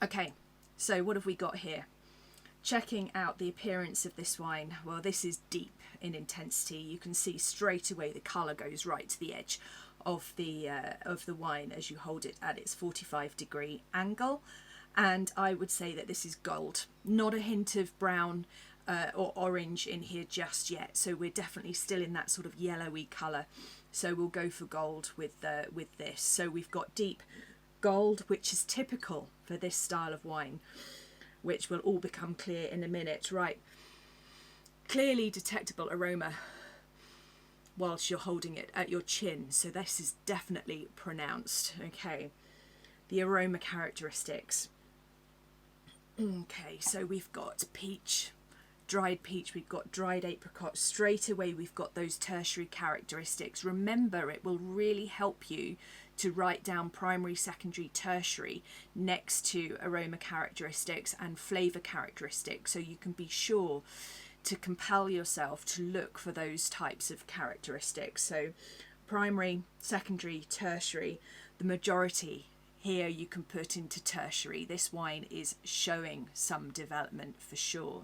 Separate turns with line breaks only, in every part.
Okay, so what have we got here? Checking out the appearance of this wine, well, this is deep in intensity. You can see straight away the colour goes right to the edge of the wine as you hold it at its 45-degree angle. And I would say that this is gold, not a hint of brown or orange in here just yet. So we're definitely still in that sort of yellowy colour. So we'll go for gold with this. So we've got deep gold, which is typical for this style of wine, which will all become clear in a minute. Right, clearly detectable aroma whilst you're holding it at your chin. So this is definitely pronounced. Okay, the aroma characteristics. Okay, so we've got peach, dried peach, we've got dried apricot. Straight away we've got those tertiary characteristics. Remember, it will really help you to write down primary, secondary, tertiary next to aroma characteristics and flavour characteristics, so you can be sure to compel yourself to look for those types of characteristics. So primary, secondary, tertiary, the majority here you can put into tertiary. This wine is showing some development for sure.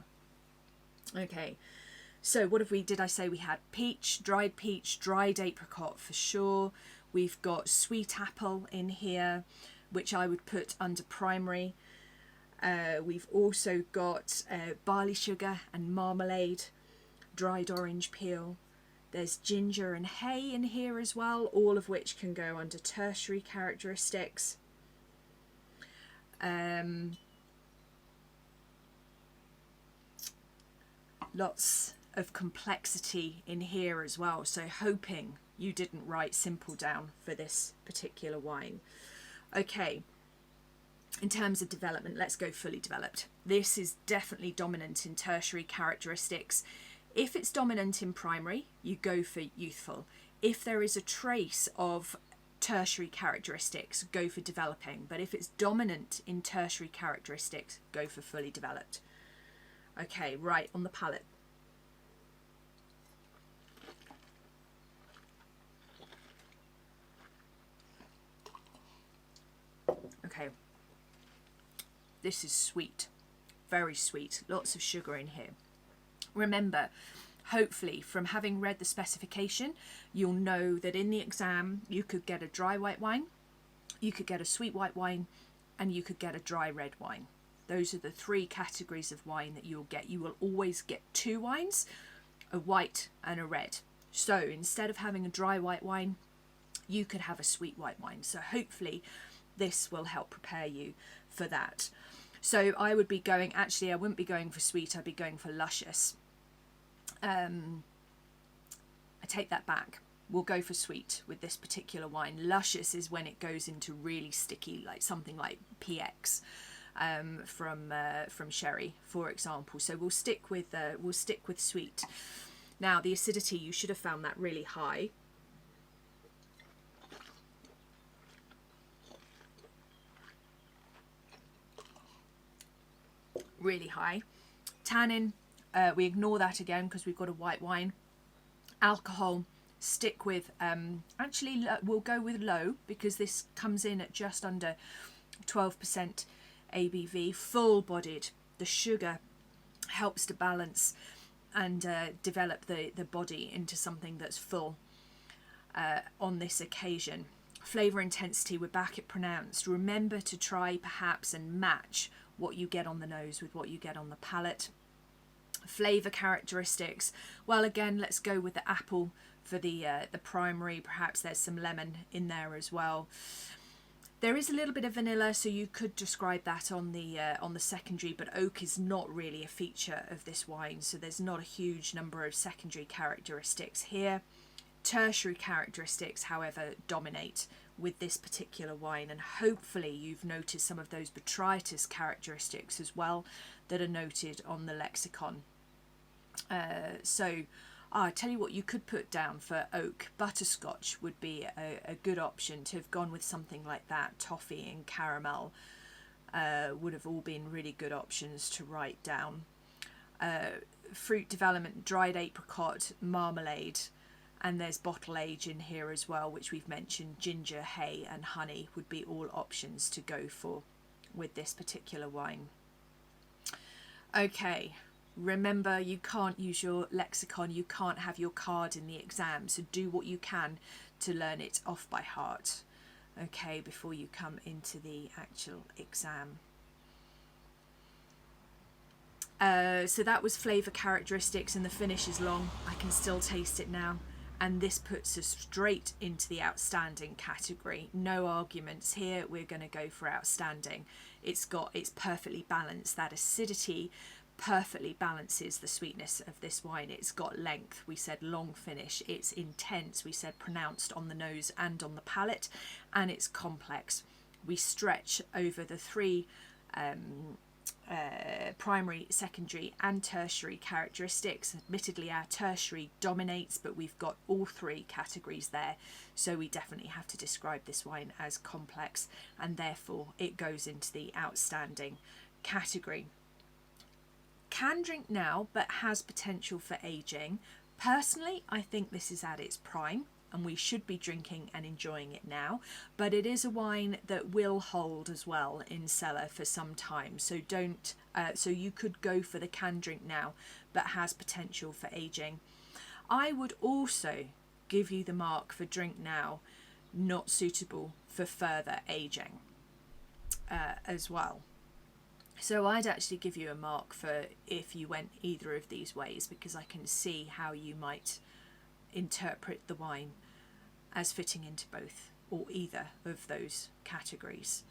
Okay, so what have we, did I say we had peach, dried apricot for sure. We've got sweet apple in here, which I would put under primary. We've also got barley sugar and marmalade, dried orange peel. There's ginger and hay in here as well, all of which can go under tertiary characteristics. Lots of complexity in here as well, so hoping you didn't write simple down for this particular wine. Okay, in terms of development, let's go fully developed. This is definitely dominant in tertiary characteristics. If it's dominant in primary, you go for youthful. If there is a trace of tertiary characteristics, go for developing. But if it's dominant in tertiary characteristics, go for fully developed. Okay, right, on the palate. Okay, this is sweet, very sweet, lots of sugar in here. Remember, hopefully from having read the specification, you'll know that in the exam you could get a dry white wine, you could get a sweet white wine, and you could get a dry red wine. Those are the three categories of wine that you'll get. You will always get two wines, a white and a red. So instead of having a dry white wine, you could have a sweet white wine. So hopefully this will help prepare you for that. So I would be going, actually I wouldn't be going for sweet, I'd be going for luscious. I take that back. We'll go for sweet with this particular wine. Luscious is when it goes into really sticky, like something like PX from sherry, for example. So we'll stick with sweet. Now the acidity, you should have found that really high. Really high. Tannin, we ignore that again because we've got a white wine. Alcohol, stick with, actually we'll go with low because this comes in at just under 12% ABV, full-bodied. The sugar helps to balance and develop the body into something that's full on this occasion. Flavour intensity, we're back at pronounced. Remember to try perhaps and match what you get on the nose with what you get on the palate. Flavour characteristics, well again let's go with the apple for the primary. Perhaps there's some lemon in there as well. There is a little bit of vanilla, so you could describe that on the secondary, but oak is not really a feature of this wine, so there's not a huge number of secondary characteristics here. Tertiary characteristics, however, dominate with this particular wine, and hopefully you've noticed some of those botrytis characteristics as well that are noted on the lexicon. I tell you what, you could put down for oak. Butterscotch would be a good option to have gone with something like that. Toffee and caramel would have all been really good options to write down. Fruit development, dried apricot, marmalade, and there's bottle age in here as well, which we've mentioned. Ginger, hay and honey would be all options to go for with this particular wine. Okay, remember, you can't use your lexicon, you can't have your card in the exam, so do what you can to learn it off by heart, okay, before you come into the actual exam. So that was flavour characteristics, and the finish is long. I can still taste it now. And this puts us straight into the outstanding category. No arguments here. We're going to go for outstanding. It's perfectly balanced. That acidity perfectly balances the sweetness of this wine. It's got length. We said long finish. It's intense. We said pronounced on the nose and on the palate. And it's complex. We stretch over the three primary, secondary and tertiary characteristics. Admittedly, our tertiary dominates, but we've got all three categories there, so we definitely have to describe this wine as complex, and therefore it goes into the outstanding category. Can drink now, but has potential for aging. Personally, I think this is at its prime, and we should be drinking and enjoying it now, but it is a wine that will hold as well in cellar for some time, so don't so you could go for the can drink now but has potential for aging. I would also give you the mark for drink now, not suitable for further aging as well. So I'd actually give you a mark for if you went either of these ways, because I can see how you might interpret the wine as fitting into both or either of those categories.